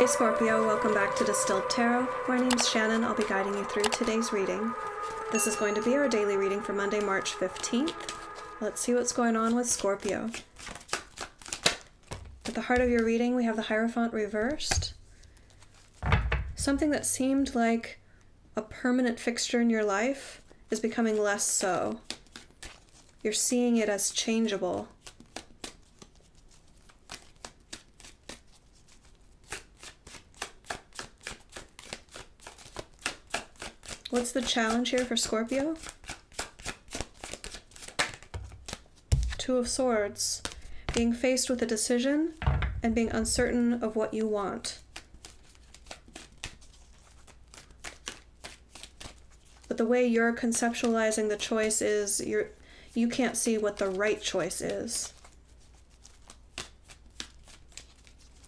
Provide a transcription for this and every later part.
Scorpio, welcome back to Distilled Tarot. My name's Shannon. I'll be guiding you through today's reading. This is going to be our daily reading for Monday, March 15th. Let's see what's going on with Scorpio. At the heart of your reading, we have the Hierophant reversed. Something that seemed like a permanent fixture in your life is becoming less so. You're seeing it as changeable. What's the challenge here for Scorpio? Two of Swords. Being faced with a decision and being uncertain of what you want. But the way you're conceptualizing the choice is you can't see what the right choice is.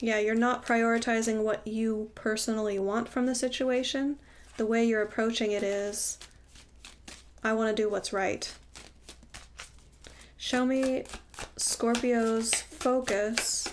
Yeah, you're not prioritizing what you personally want from the situation. The way you're approaching it is, I want to do what's right. Show me Scorpio's focus.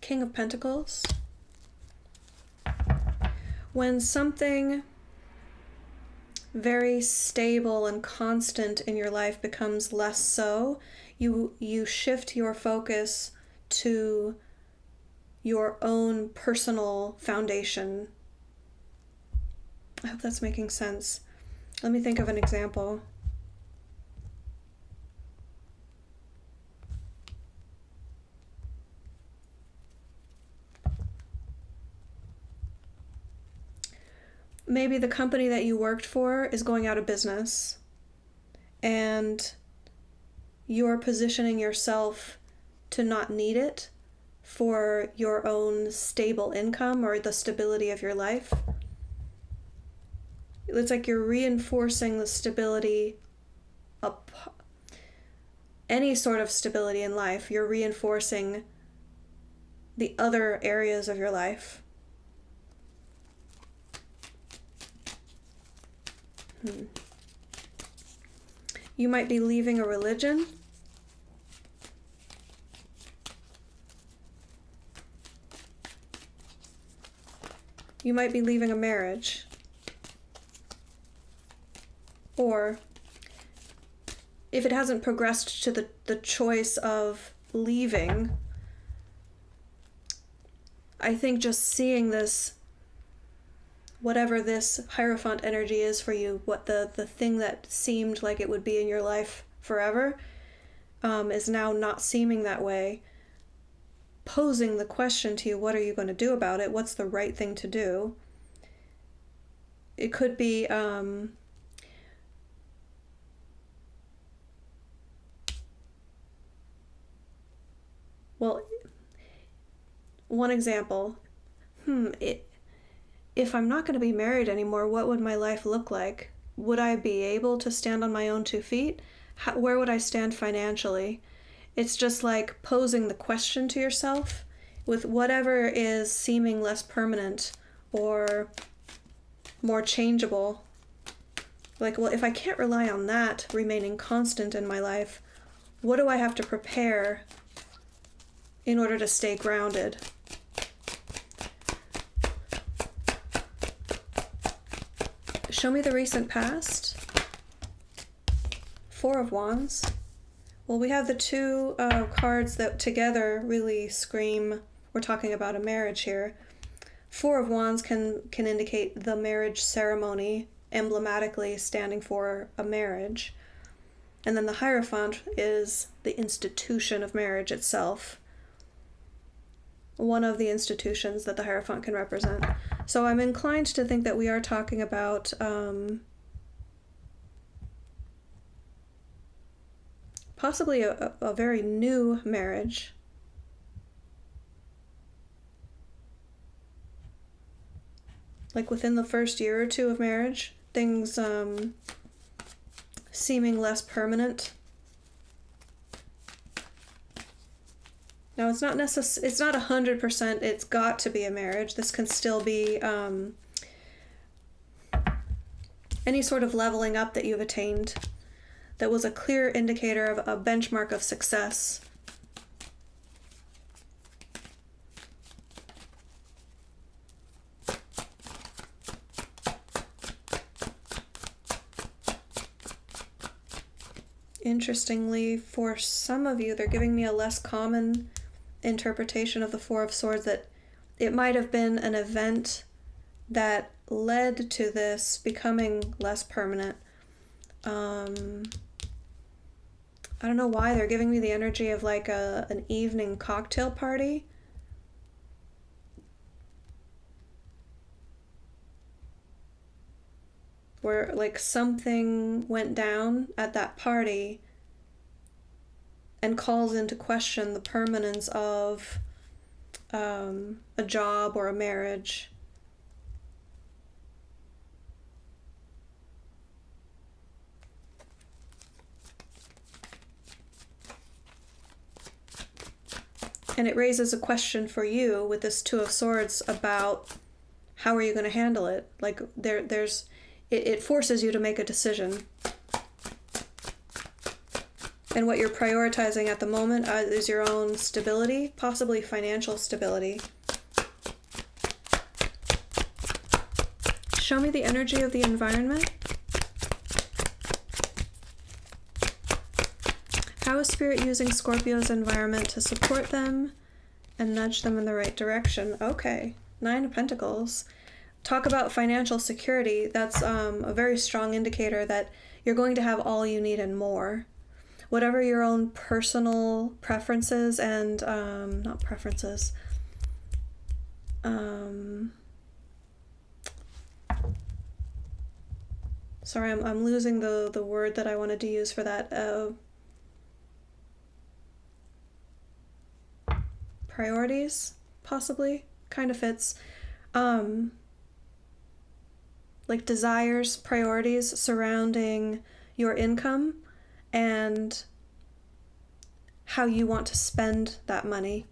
King of Pentacles. When something very stable and constant in your life becomes less so, you shift your focus to your own personal foundation. I hope that's making sense. Let me think of an example. Maybe the company that you worked for is going out of business and you're positioning yourself to not need it for your own stable income or the stability of your life. It's like you're reinforcing the stability of any sort of stability in life. You're reinforcing the other areas of your life. You might be leaving a religion. You might be leaving a marriage. Or if it hasn't progressed to the choice of leaving, I think just seeing this, whatever this Hierophant energy is for you, what the thing that seemed like it would be in your life forever is now not seeming that way. Posing the question to you, what are you going to do about it? What's the right thing to do? It could be well, one example. If I'm not going to be married anymore, what would my life look like? Would I be able to stand on my own 2 feet? Where would I stand financially? It's just like posing the question to yourself with whatever is seeming less permanent or more changeable. Like, well, if I can't rely on that remaining constant in my life, what do I have to prepare in order to stay grounded? Show me the recent past. 4 of Wands. Well, we have the two cards that together really scream, we're talking about a marriage here. 4 of Wands can indicate the marriage ceremony, emblematically standing for a marriage. And then the Hierophant is the institution of marriage itself. One of the institutions that the Hierophant can represent. So I'm inclined to think that we are talking about possibly a very new marriage. Like within the first year or 2 of marriage, things seeming less permanent. Now, it's not it's not 100%, it's got to be a marriage. This can still be any sort of leveling up that you've attained that was a clear indicator of a benchmark of success. Interestingly, for some of you, they're giving me a less common interpretation of the Four of Swords, that it might have been an event that led to this becoming less permanent. I don't know why they're giving me the energy of like an evening cocktail party. Where like something went down at that party and calls into question the permanence of a job or a marriage. And it raises a question for you with this Two of Swords about how are you going to handle it? Like it forces you to make a decision. And what you're prioritizing at the moment is your own stability, possibly financial stability. Show me the energy of the environment. How is Spirit using Scorpio's environment to support them and nudge them in the right direction? Okay, Nine of Pentacles. Talk about financial security. That's a very strong indicator that you're going to have all you need and more. Whatever your own personal preferences and, not preferences, sorry, I'm losing the word that I wanted to use for that. Priorities, possibly, kind of fits. Like desires, priorities surrounding your income and how you want to spend that money.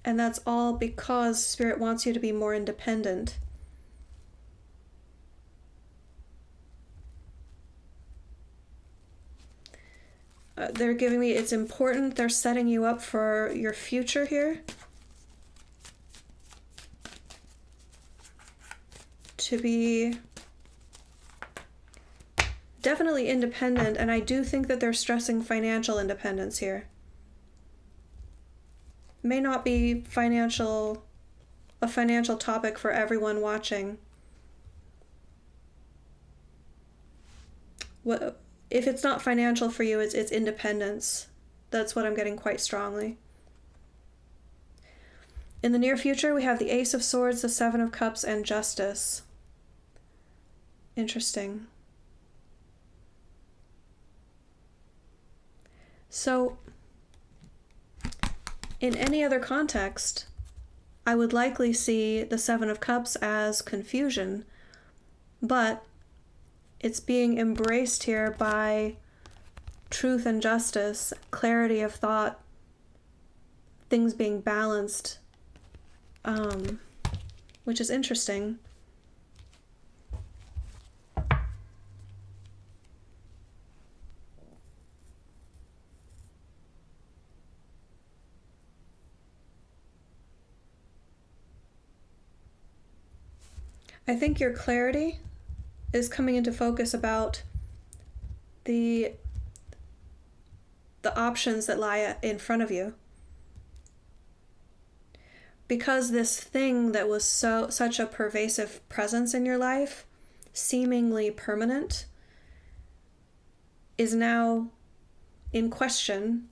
And that's all because Spirit wants you to be more independent. They're giving me, it's important, they're setting you up for your future here. To be definitely independent, and I do think that they're stressing financial independence here. May not be a financial topic for everyone watching. If it's not financial for you, it's independence. That's what I'm getting quite strongly. In the near future, we have the Ace of Swords, the Seven of Cups, and Justice. Interesting. So, in any other context, I would likely see the Seven of Cups as confusion, but it's being embraced here by truth and justice, clarity of thought, things being balanced, which is interesting. I think your clarity is coming into focus about the options that lie in front of you. Because this thing that was such a pervasive presence in your life, seemingly permanent, is now in question.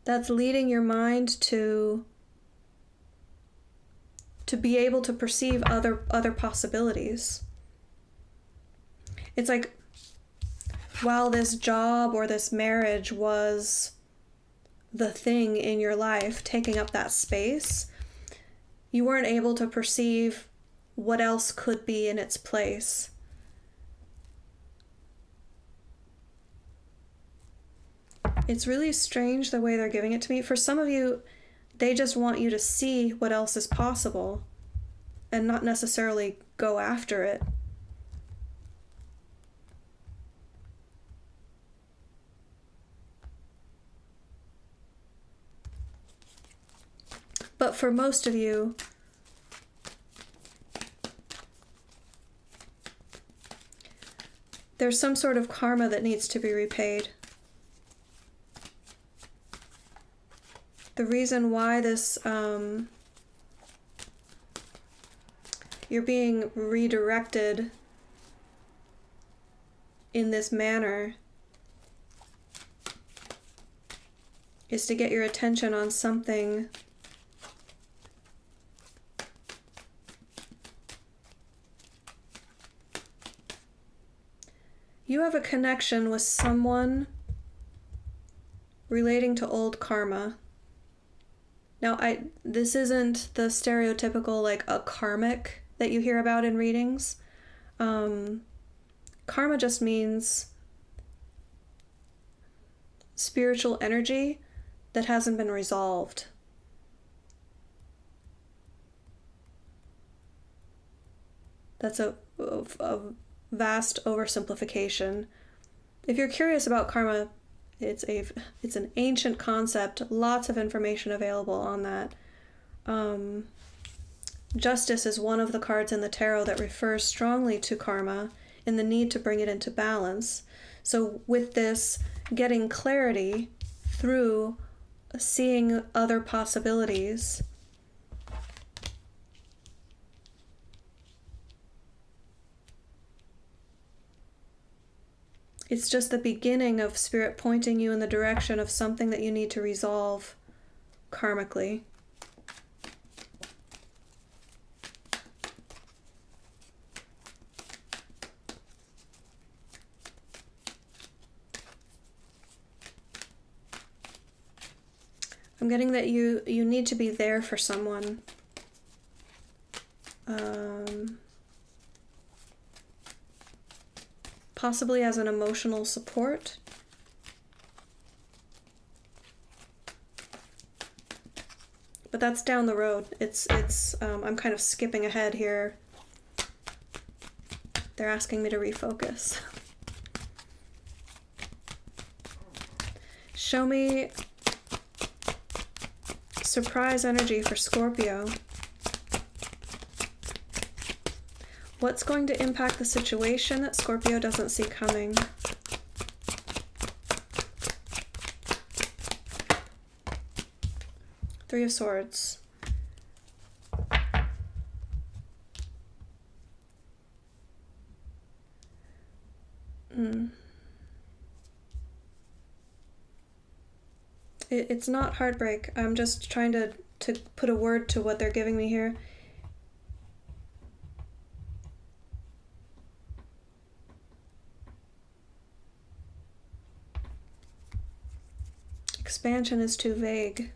That's leading your mind to be able to perceive other possibilities. It's like, while this job or this marriage was the thing in your life taking up that space, you weren't able to perceive what else could be in its place. It's really strange the way they're giving it to me. For some of you, they just want you to see what else is possible and not necessarily go after it. But for most of you, there's some sort of karma that needs to be repaid. The reason why this, you're being redirected in this manner is to get your attention on something you have a connection with someone relating to old karma. Now, this isn't the stereotypical, like, a karmic that you hear about in readings. Karma just means spiritual energy that hasn't been resolved. That's a vast oversimplification. If you're curious about karma, it's an ancient concept, lots of information available on that. Justice is one of the cards in the tarot that refers strongly to karma and the need to bring it into balance. So with this, getting clarity through seeing other possibilities, it's just the beginning of Spirit pointing you in the direction of something that you need to resolve karmically. I'm getting that you need to be there for someone. Possibly as an emotional support. But that's down the road. I'm kind of skipping ahead here. They're asking me to refocus. Show me surprise energy for Scorpio. What's going to impact the situation that Scorpio doesn't see coming? Three of Swords. It's not heartbreak. I'm just trying to put a word to what they're giving me here. Expansion is too vague.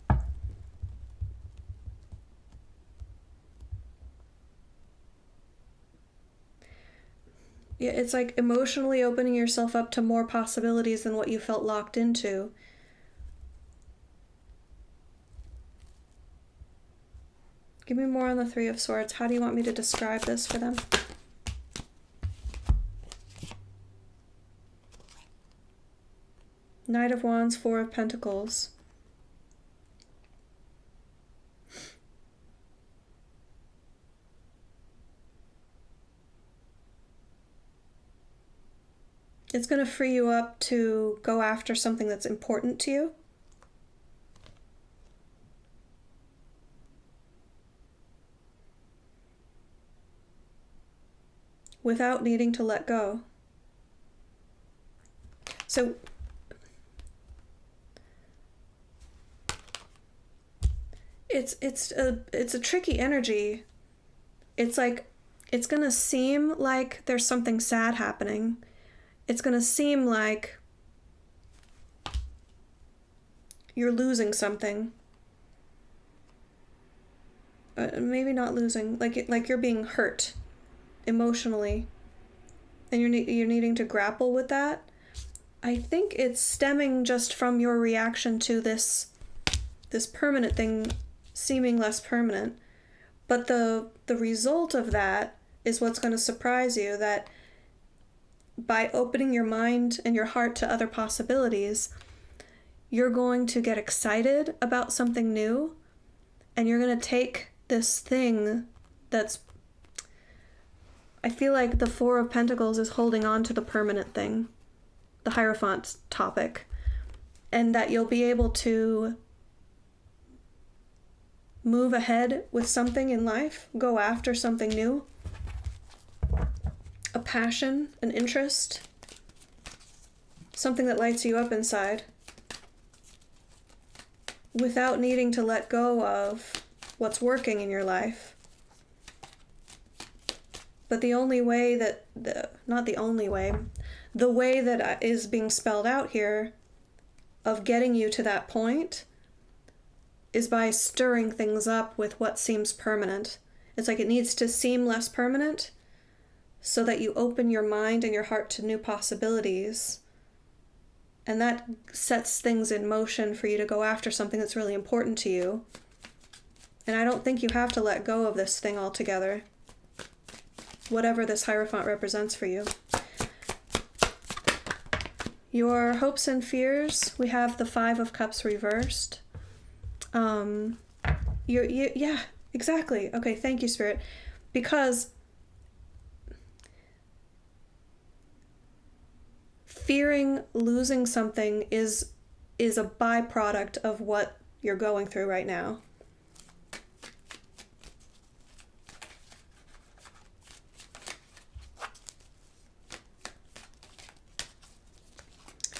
Yeah, it's like emotionally opening yourself up to more possibilities than what you felt locked into. Give me more on the Three of Swords. How do you want me to describe this for them? Knight of Wands, Four of Pentacles. It's going to free you up to go after something that's important to you. Without needing to let go. So it's a tricky energy. It's like it's gonna seem like there's something sad happening. It's gonna seem like you're losing something. Maybe not losing, like you're being hurt emotionally, and you're needing to grapple with that. I think it's stemming just from your reaction to this permanent thing seeming less permanent. But the result of that is what's going to surprise you, that by opening your mind and your heart to other possibilities, you're going to get excited about something new, and you're going to take this thing that's... I feel like the Four of Pentacles is holding on to the permanent thing, the Hierophant topic, and that you'll be able to move ahead with something in life, go after something new, a passion, an interest, something that lights you up inside, without needing to let go of what's working in your life. But the only way that, the way that is being spelled out here of getting you to that point is by stirring things up with what seems permanent. It's like it needs to seem less permanent so that you open your mind and your heart to new possibilities. And that sets things in motion for you to go after something that's really important to you. And I don't think you have to let go of this thing altogether, whatever this Hierophant represents for you. Your hopes and fears, we have the Five of Cups reversed. Yeah, exactly. Okay, thank you, Spirit. Because fearing losing something is a byproduct of what you're going through right now.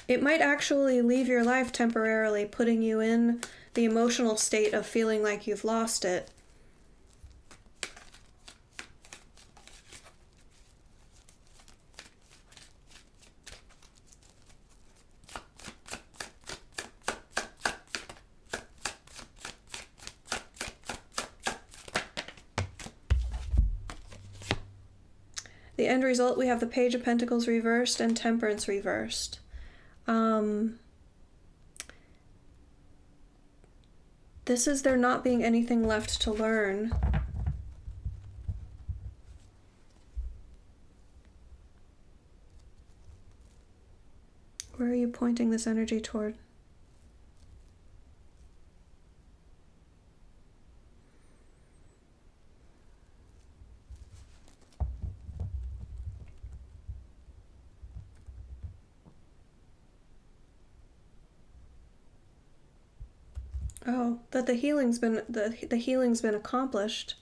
It might actually leave your life temporarily, putting you in the emotional state of feeling like you've lost it. The end result, we have the Page of Pentacles reversed and Temperance reversed. This is there not being anything left to learn. Where are you pointing this energy toward? Oh, that the healing's been accomplished.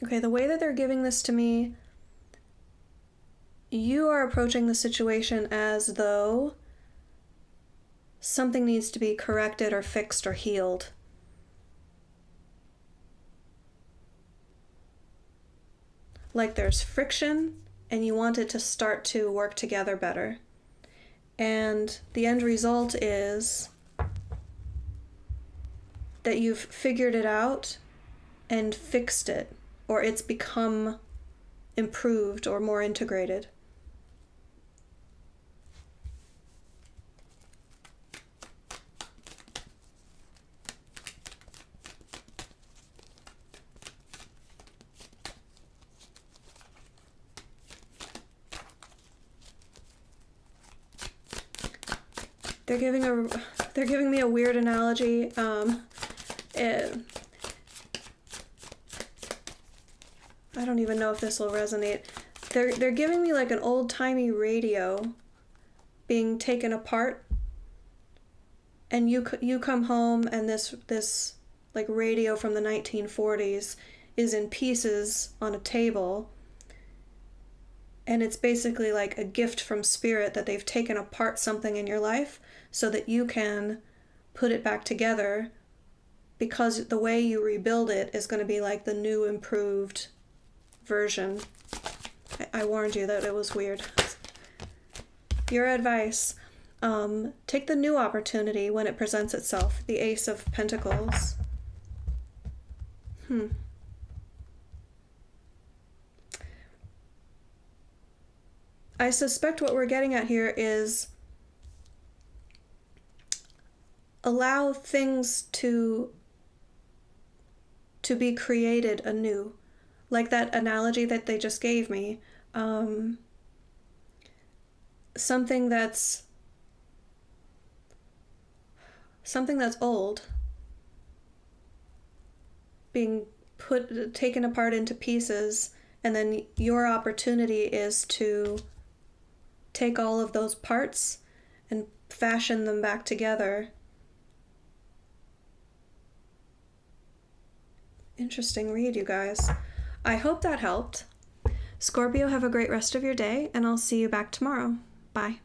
Okay, the way that they're giving this to me, you are approaching the situation as though something needs to be corrected or fixed or healed. Like there's friction and you want it to start to work together better. And the end result is that you've figured it out and fixed it, or it's become improved or more integrated. They're giving me a weird analogy. I don't even know if this will resonate. They're giving me like an old-timey radio being taken apart, and you come home and this like radio from the 1940s is in pieces on a table. And it's basically like a gift from Spirit that they've taken apart something in your life so that you can put it back together, because the way you rebuild it is going to be like the new improved version. I warned you that it was weird. Your advice. Take the new opportunity when it presents itself. The Ace of Pentacles. I suspect what we're getting at here is allow things to be created anew. Like that analogy that they just gave me. Something that's old being taken apart into pieces, and then your opportunity is to take all of those parts and fashion them back together. Interesting read, you guys. I hope that helped. Scorpio, have a great rest of your day, and I'll see you back tomorrow. Bye.